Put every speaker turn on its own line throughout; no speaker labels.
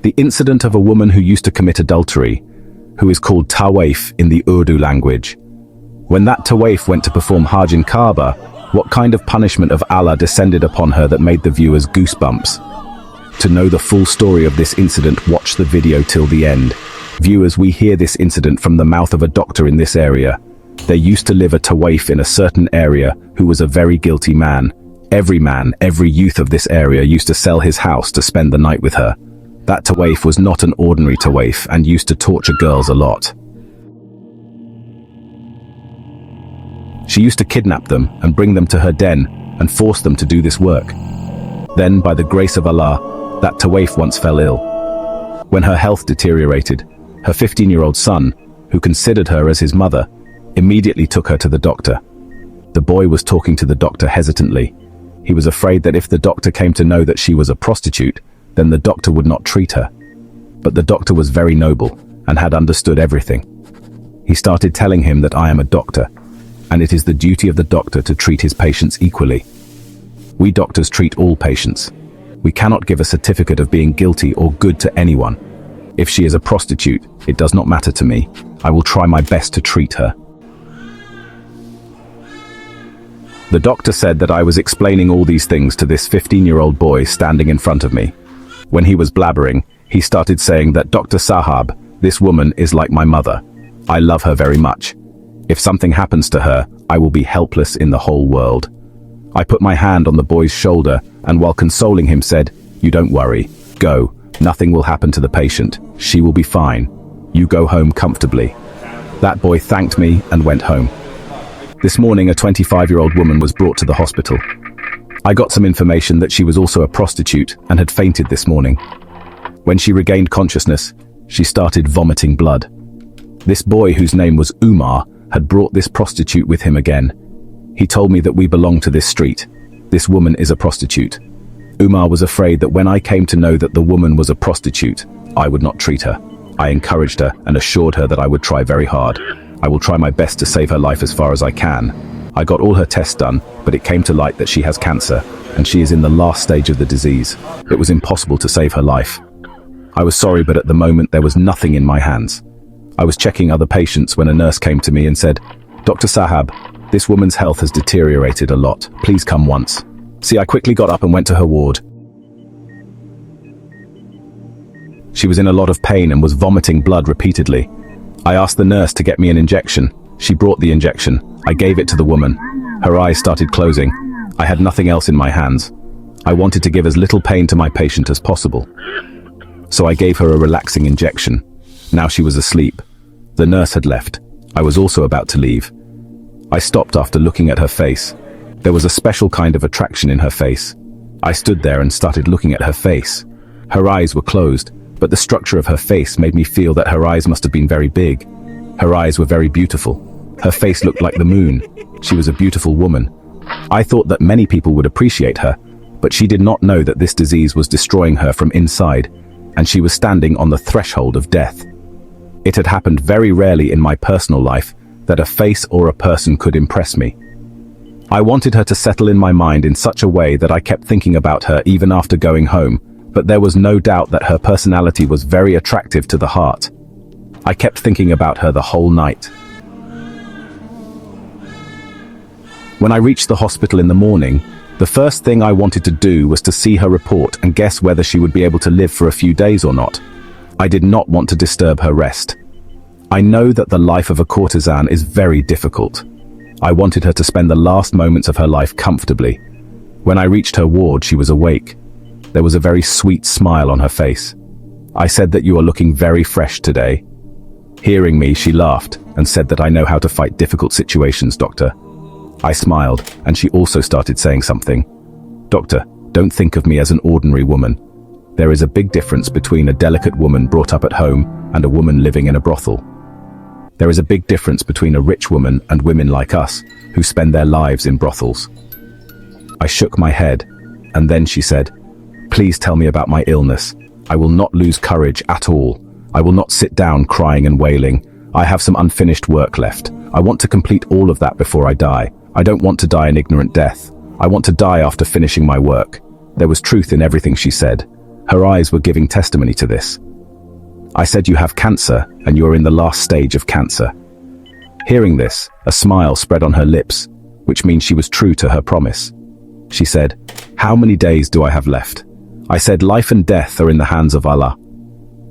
The incident of a woman who used to commit adultery, who is called Tawaif in the Urdu language. When that Tawaif went to perform Hajj in Kaaba, what kind of punishment of Allah descended upon her that made the viewers goosebumps? To know the full story of this incident, watch the video till the end. Viewers, we hear this incident from the mouth of a doctor in this area. There used to live a Tawaif in a certain area who was a very guilty man. Every youth of this area used to sell his house to spend the night with her. That Tawaif was not an ordinary Tawaif and used to torture girls a lot. She used to kidnap them and bring them to her den and force them to do this work. Then, by the grace of Allah, that Tawaif once fell ill. When her health deteriorated, her 15-year-old son, who considered her as his mother, immediately took her to the doctor. The boy was talking to the doctor hesitantly. He was afraid that if the doctor came to know that she was a prostitute, then the doctor would not treat her. But the doctor was very noble and had understood everything. He started telling him that I am a doctor, and it is the duty of the doctor to treat his patients equally. We doctors treat all patients. We cannot give a certificate of being guilty or good to anyone. If she is a prostitute, it does not matter to me. I will try my best to treat her. The doctor said that I was explaining all these things to this 15-year-old boy standing in front of me. When he was blabbering, he started saying that Dr. Sahab, this woman is like my mother. I love her very much. If something happens to her, I will be helpless in the whole world. I put my hand on the boy's shoulder and while consoling him said, "You don't worry. Go. Nothing will happen to the patient. She will be fine. You go home comfortably." That boy thanked me and went home. This morning, a 25-year-old woman was brought to the hospital. I got some information that she was also a prostitute and had fainted this morning. When she regained consciousness, she started vomiting blood. This boy, whose name was Umar, had brought this prostitute with him again. He told me that we belong to this street. This woman is a prostitute. Umar was afraid that when I came to know that the woman was a prostitute, I would not treat her. I encouraged her and assured her that I would try very hard. I will try my best to save her life as far as I can. I got all her tests done, but it came to light that she has cancer, and she is in the last stage of the disease. It was impossible to save her life. I was sorry, but at the moment there was nothing in my hands. I was checking other patients when a nurse came to me and said, "Dr. Sahab, this woman's health has deteriorated a lot. Please come once." See, I quickly got up and went to her ward. She was in a lot of pain and was vomiting blood repeatedly. I asked the nurse to get me an injection. She brought the injection. I gave it to the woman. Her eyes started closing. I had nothing else in my hands. I wanted to give as little pain to my patient as possible. So I gave her a relaxing injection. Now she was asleep. The nurse had left. I was also about to leave. I stopped after looking at her face. There was a special kind of attraction in her face. I stood there and started looking at her face. Her eyes were closed, but the structure of her face made me feel that her eyes must have been very big. Her eyes were very beautiful. Her face looked like the moon. She was a beautiful woman. I thought that many people would appreciate her, but she did not know that this disease was destroying her from inside, and she was standing on the threshold of death. It had happened very rarely in my personal life that a face or a person could impress me. I wanted her to settle in my mind in such a way that I kept thinking about her even after going home, but there was no doubt that her personality was very attractive to the heart. I kept thinking about her the whole night. When I reached the hospital in the morning, the first thing I wanted to do was to see her report and guess whether she would be able to live for a few days or not. I did not want to disturb her rest. I know that the life of a courtesan is very difficult. I wanted her to spend the last moments of her life comfortably. When I reached her ward, she was awake. There was a very sweet smile on her face. I said that you are looking very fresh today. Hearing me, she laughed and said that I know how to fight difficult situations, doctor. I smiled, and she also started saying something. Doctor, don't think of me as an ordinary woman. There is a big difference between a delicate woman brought up at home and a woman living in a brothel. There is a big difference between a rich woman and women like us, who spend their lives in brothels. I shook my head, and then she said, "Please tell me about my illness. I will not lose courage at all. I will not sit down crying and wailing. I have some unfinished work left. I want to complete all of that before I die. I don't want to die an ignorant death. I want to die after finishing my work." There was truth in everything she said. Her eyes were giving testimony to this. I said, you have cancer and you're in the last stage of cancer. Hearing this, a smile spread on her lips, which means she was true to her promise. She said, how many days do I have left? I said, life and death are in the hands of Allah.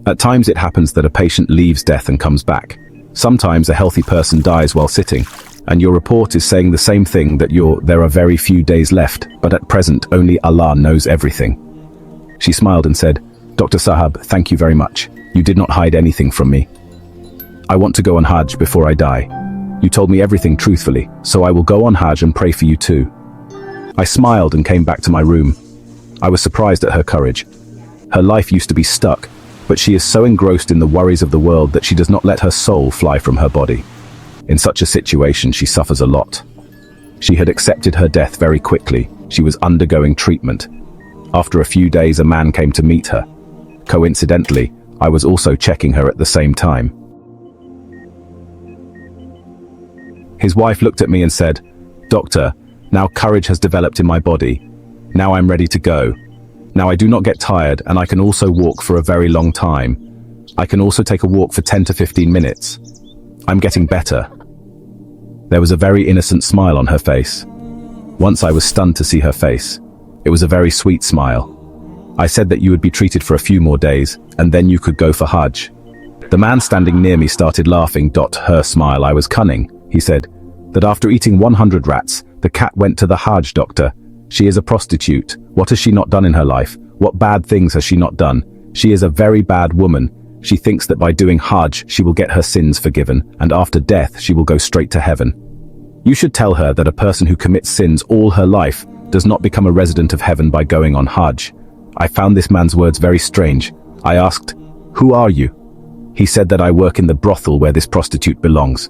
At times it happens that a patient leaves death and comes back. Sometimes a healthy person dies while sitting, and your report is saying the same thing, that there are very few days left, but at present only Allah knows everything. She smiled and said, Dr. Sahab, thank you very much. You did not hide anything from me. I want to go on Hajj before I die. You told me everything truthfully, so I will go on Hajj and pray for you too. I smiled and came back to my room. I was surprised at her courage. Her life used to be stuck, but she is so engrossed in the worries of the world that she does not let her soul fly from her body. In such a situation, she suffers a lot. She had accepted her death very quickly. She was undergoing treatment. After a few days, a man came to meet her. Coincidentally, I was also checking her at the same time. His wife looked at me and said, Doctor, now courage has developed in my body. Now I'm ready to go. Now I do not get tired, and I can also walk for a very long time. I can also take a walk for 10 to 15 minutes. I'm getting better. There was a very innocent smile on her face. Once I was stunned to see her face. It was a very sweet smile. I said that you would be treated for a few more days, and then you could go for Hajj. The man standing near me started laughing. Her smile, I was cunning. He said that after eating 100 rats, the cat went to the Hajj doctor. She is a prostitute. What has she not done in her life? What bad things has she not done? She is a very bad woman. She thinks that by doing Hajj, she will get her sins forgiven, and after death, she will go straight to heaven. You should tell her that a person who commits sins all her life does not become a resident of heaven by going on Hajj. I found this man's words very strange. I asked, who are you? He said that I work in the brothel where this prostitute belongs.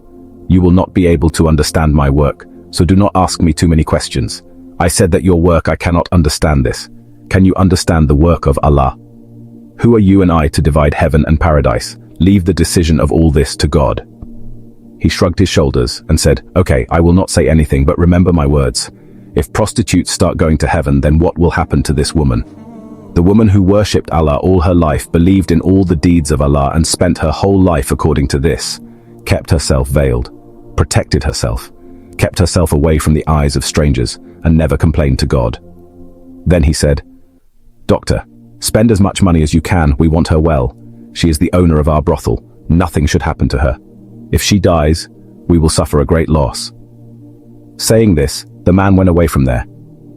You will not be able to understand my work, so do not ask me too many questions. I said that your work, I cannot understand this. Can you understand the work of Allah? Who are you and I to divide heaven and paradise? Leave the decision of all this to God. He shrugged his shoulders and said, okay, I will not say anything, but remember my words. If prostitutes start going to heaven, then what will happen to this woman? The woman who worshipped Allah all her life, believed in all the deeds of Allah, and spent her whole life according to this, kept herself veiled, protected herself, kept herself away from the eyes of strangers, and never complained to God. Then he said, Doctor, spend as much money as you can, we want her well. She is the owner of our brothel. Nothing should happen to her. If she dies, we will suffer a great loss. Saying this, the man went away from there.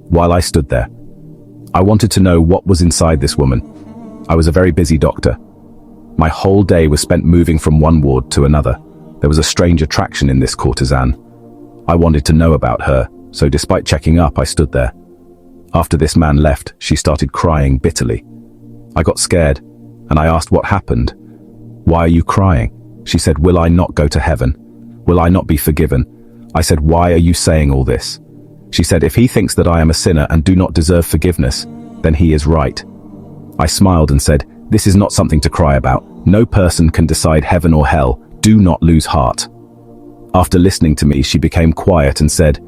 While I stood there, I wanted to know what was inside this woman. I was a very busy doctor. My whole day was spent moving from one ward to another. There was a strange attraction in this courtesan. I wanted to know about her, so despite checking up, I stood there. After this man left, she started crying bitterly. I got scared, and I asked what happened. Why are you crying? She said, will I not go to heaven? Will I not be forgiven? I said, why are you saying all this? She said, if he thinks that I am a sinner and do not deserve forgiveness, then he is right. I smiled and said, this is not something to cry about. No person can decide heaven or hell. Do not lose heart. After listening to me, she became quiet and said,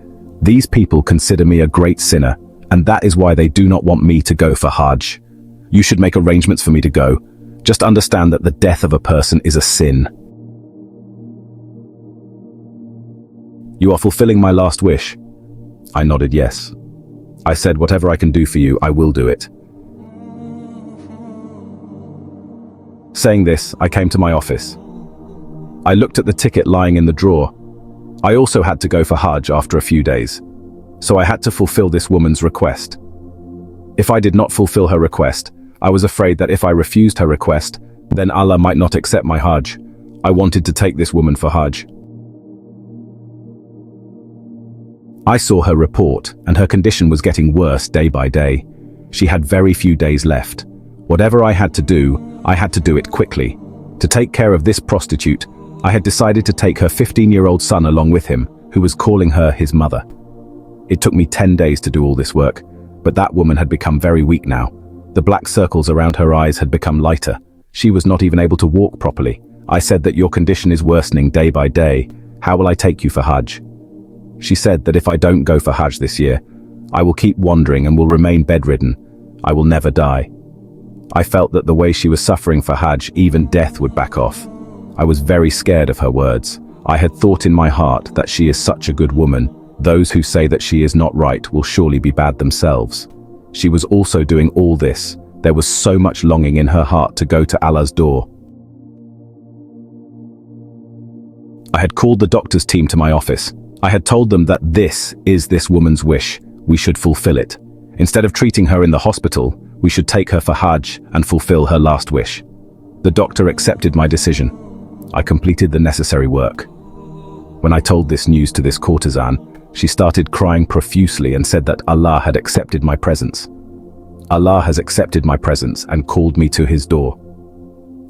these people consider me a great sinner, and that is why they do not want me to go for Hajj. You should make arrangements for me to go. Just understand that the death of a person is a sin. You are fulfilling my last wish. I nodded yes. I said, whatever I can do for you, I will do it. Saying this, I came to my office. I looked at the ticket lying in the drawer. I also had to go for Hajj after a few days, so I had to fulfill this woman's request. If I did not fulfill her request, I was afraid that if I refused her request, then Allah might not accept my Hajj. I wanted to take this woman for Hajj. I saw her report, and her condition was getting worse day by day. She had very few days left. Whatever I had to do it quickly. To take care of this prostitute, I had decided to take her 15-year-old son along with him, who was calling her his mother. It took me 10 days to do all this work, but that woman had become very weak now. The black circles around her eyes had become lighter. She was not even able to walk properly. I said that your condition is worsening day by day. How will I take you for Hajj? She said that if I don't go for Hajj this year, I will keep wandering and will remain bedridden. I will never die. I felt that the way she was suffering for Hajj, even death would back off. I was very scared of her words. I had thought in my heart that she is such a good woman. Those who say that she is not right will surely be bad themselves. She was also doing all this. There was so much longing in her heart to go to Allah's door. I had called the doctor's team to my office. I had told them that this is this woman's wish. We should fulfill it. Instead of treating her in the hospital, we should take her for Hajj and fulfill her last wish. The doctor accepted my decision. I completed the necessary work. When I told this news to this courtesan, she started crying profusely and said that Allah had accepted my presence. Allah has accepted my presence and called me to his door.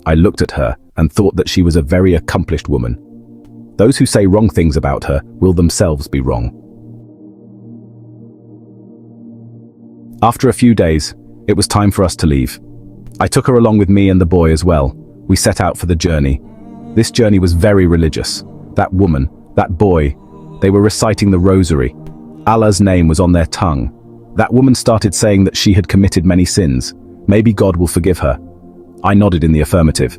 I looked at her and thought that she was a very accomplished woman. Those who say wrong things about her will themselves be wrong. After a few days, it was time for us to leave. I took her along with me and the boy as well. We set out for the journey. This journey was very religious. That woman, that boy, they were reciting the rosary. Allah's name was on their tongue. That woman started saying that she had committed many sins. Maybe God will forgive her. I nodded in the affirmative.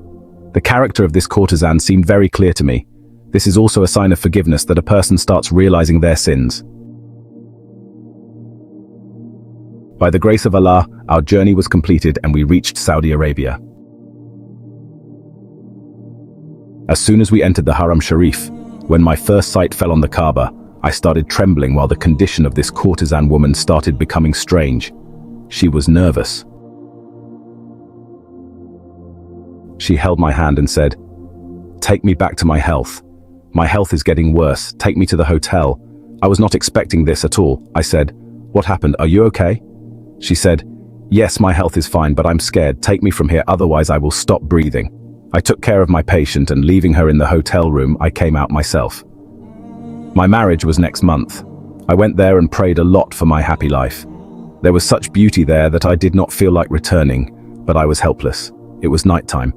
The character of this courtesan seemed very clear to me. This is also a sign of forgiveness that a person starts realizing their sins. By the grace of Allah, our journey was completed and we reached Saudi Arabia. As soon as we entered the Haram Sharif, when my first sight fell on the Kaaba, I started trembling while the condition of this courtesan woman started becoming strange. She was nervous. She held my hand and said, "Take me back to my health. My health is getting worse. Take me to the hotel." I was not expecting this at all. I said, "What happened? Are you okay?" She said, "Yes, my health is fine, but I'm scared. Take me from here, otherwise I will stop breathing." I took care of my patient and leaving her in the hotel room, I came out myself. My marriage was next month. I went there and prayed a lot for my happy life. There was such beauty there that I did not feel like returning, but I was helpless. It was nighttime.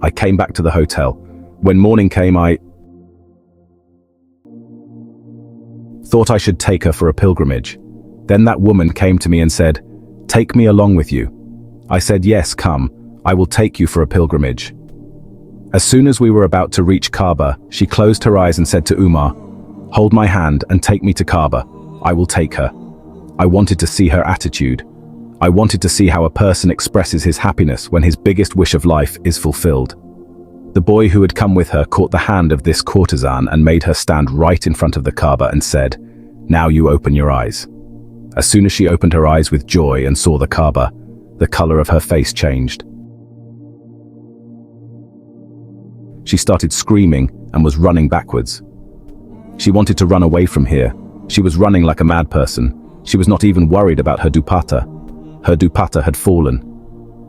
I came back to the hotel. When morning came, I thought I should take her for a pilgrimage. Then that woman came to me and said, "Take me along with you." I said, "Yes, come. I will take you for a pilgrimage." As soon as we were about to reach Kaaba, she closed her eyes and said to Umar, "Hold my hand and take me to Kaaba. I will take her." I wanted to see her attitude. I wanted to see how a person expresses his happiness when his biggest wish of life is fulfilled. The boy who had come with her caught the hand of this courtesan and made her stand right in front of the Kaaba and said, "Now you open your eyes." As soon as she opened her eyes with joy and saw the Kaaba, the color of her face changed. She started screaming and was running backwards. She wanted to run away from here. She was running like a mad person. She was not even worried about her dupatta. Her dupatta had fallen.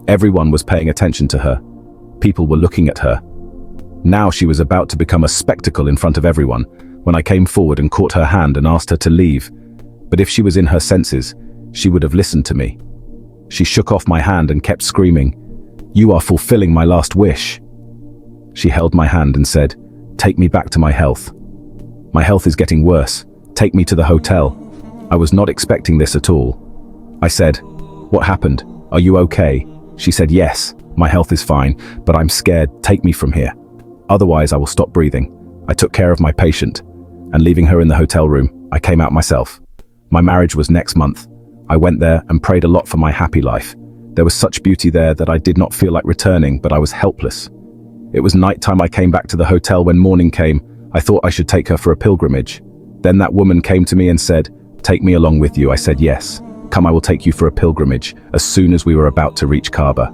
Everyone was paying attention to her. People were looking at her. Now she was about to become a spectacle in front of everyone when I came forward and caught her hand and asked her to leave. But if she was in her senses, she would have listened to me. She shook off my hand and kept screaming, "You are fulfilling my last wish." She held my hand and said, "Take me back to my health. My health is getting worse. Take me to the hotel." I was not expecting this at all. I said, "What happened? Are you okay?" She said, "Yes, my health is fine, but I'm scared. Take me from here. Otherwise I will stop breathing." I took care of my patient, and leaving her in the hotel room, I came out myself. My marriage was next month. I went there and prayed a lot for my happy life. There was such beauty there that I did not feel like returning, but I was helpless. It was nighttime. I came back to the hotel when morning came. I thought I should take her for a pilgrimage. Then that woman came to me and said, "Take me along with you." I said, "Yes. Come, I will take you for a pilgrimage," as soon as we were about to reach Kaaba.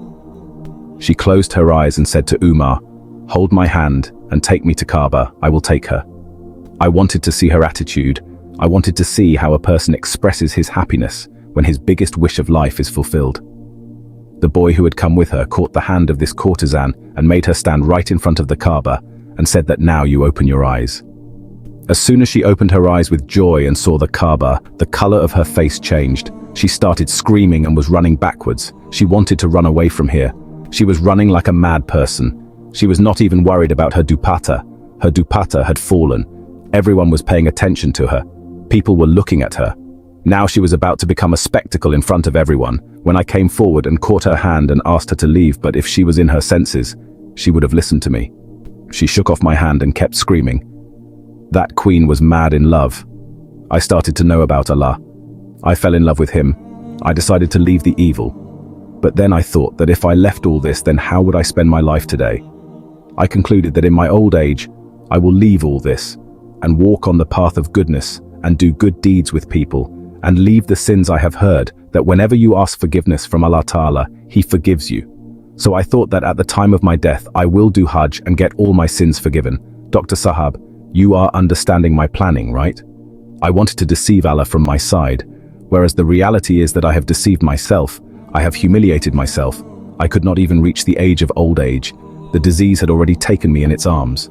She closed her eyes and said to Umar, "Hold my hand and take me to Kaaba. I will take her." I wanted to see her attitude. I wanted to see how a person expresses his happiness when his biggest wish of life is fulfilled. The boy who had come with her caught the hand of this courtesan and made her stand right in front of the Kaaba and said that now you open your eyes. As soon as she opened her eyes with joy and saw the Kaaba, the color of her face changed. She started screaming and was running backwards. She wanted to run away from here. She was running like a mad person. She was not even worried about her dupatta. Her dupatta had fallen. Everyone was paying attention to her. People were looking at her. Now she was about to become a spectacle in front of everyone, when I came forward and caught her hand and asked her to leave, but if she was in her senses, she would have listened to me. She shook off my hand and kept screaming. That queen was mad in love. I started to know about Allah. I fell in love with him. I decided to leave the evil. But then I thought that if I left all this, then how would I spend my life today? I concluded that in my old age, I will leave all this and walk on the path of goodness and do good deeds with people and leave the sins I have heard, that whenever you ask forgiveness from Allah Ta'ala, He forgives you. So I thought that at the time of my death, I will do Hajj and get all my sins forgiven. Dr. Sahab, you are understanding my planning, right? I wanted to deceive Allah from my side, whereas the reality is that I have deceived myself. I have humiliated myself. I could not even reach the age of old age. The disease had already taken me in its arms.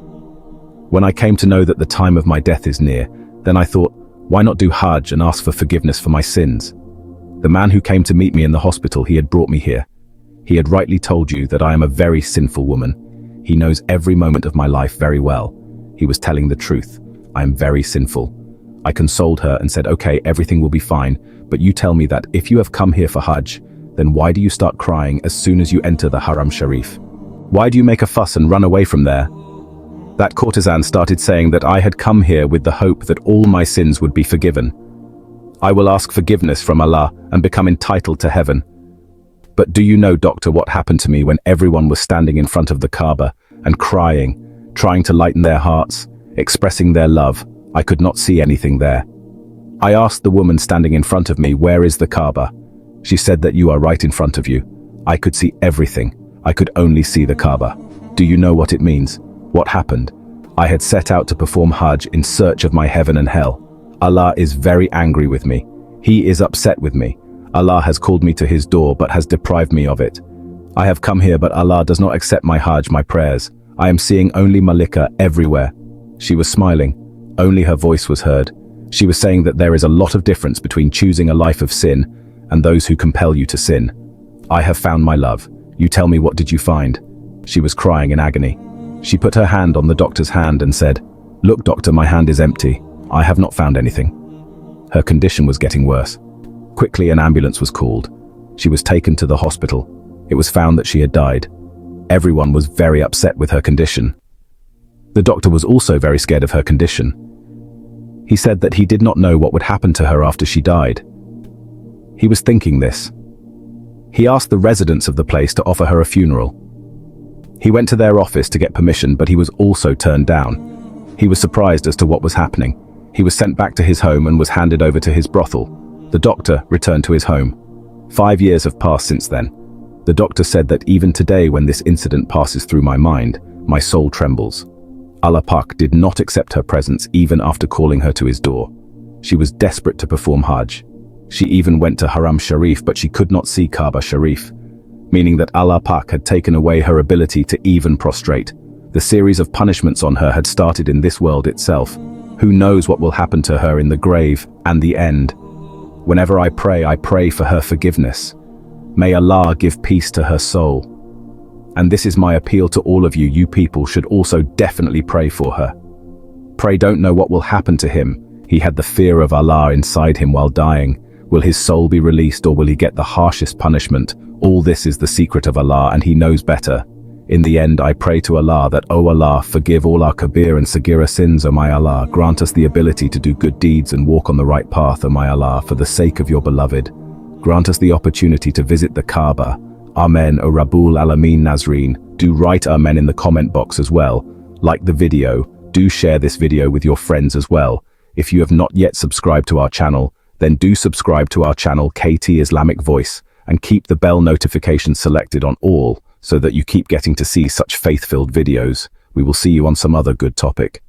When I came to know that the time of my death is near, then I thought, why not do Hajj and ask for forgiveness for my sins? The man who came to meet me in the hospital, he had brought me here. He had rightly told you that I am a very sinful woman. He knows every moment of my life very well. He was telling the truth. I am very sinful. I consoled her and said, okay, everything will be fine, but you tell me that if you have come here for Hajj, then why do you start crying as soon as you enter the Haram Sharif? Why do you make a fuss and run away from there? That courtesan started saying that I had come here with the hope that all my sins would be forgiven. I will ask forgiveness from Allah and become entitled to heaven. But do you know, doctor, what happened to me when everyone was standing in front of the Kaaba and crying, trying to lighten their hearts, expressing their love? I could not see anything there. I asked the woman standing in front of me, where is the Kaaba? She said that you are right in front of you. I could see everything. I could only see the Kaaba. Do you know what it means? What happened? I had set out to perform Hajj in search of my heaven and hell. Allah is very angry with me. He is upset with me. Allah has called me to His door but has deprived me of it. I have come here but Allah does not accept my Hajj, my prayers. I am seeing only Malika everywhere. She was smiling. Only her voice was heard. She was saying that there is a lot of difference between choosing a life of sin and those who compel you to sin. I have found my love. You tell me, what did you find? She was crying in agony. She put her hand on the doctor's hand and said, look, doctor, my hand is empty. I have not found anything. Her condition was getting worse. Quickly, an ambulance was called. She was taken to the hospital. It was found that she had died. Everyone was very upset with her condition. The doctor was also very scared of her condition. He said that he did not know what would happen to her after she died. He was thinking this. He asked the residents of the place to offer her a funeral. He went to their office to get permission, but he was also turned down. He was surprised as to what was happening. He was sent back to his home and was handed over to his brothel. The doctor returned to his home. 5 years have passed since then. The doctor said that even today, when this incident passes through my mind, my soul trembles. Allah Pak did not accept her presence even after calling her to His door. She was desperate to perform Hajj. She even went to Haram Sharif, but she could not see Kaaba Sharif, meaning that Allah Pak had taken away her ability to even prostrate. The series of punishments on her had started in this world itself. Who knows what will happen to her in the grave and the end? Whenever I pray for her forgiveness. May Allah give peace to her soul. And this is my appeal to all of you. You people should also definitely pray for her. Pray, don't know what will happen to him. He had the fear of Allah inside him while dying. Will his soul be released, or will he get the harshest punishment? All this is the secret of Allah, and He knows better. In the end, I pray to Allah that, O Allah, forgive all our kabir and sagira sins, O my Allah. Grant us the ability to do good deeds and walk on the right path, O my Allah, for the sake of your beloved. Grant us the opportunity to visit the Kaaba. Amen, O Rabbul Alameen Nazreen. Do write Amen in the comment box as well. Like the video. Do share this video with your friends as well. If you have not yet subscribed to our channel, then do subscribe to our channel KT Islamic Voice and keep the bell notification selected on all so that you keep getting to see such faith-filled videos. We will see you on some other good topic.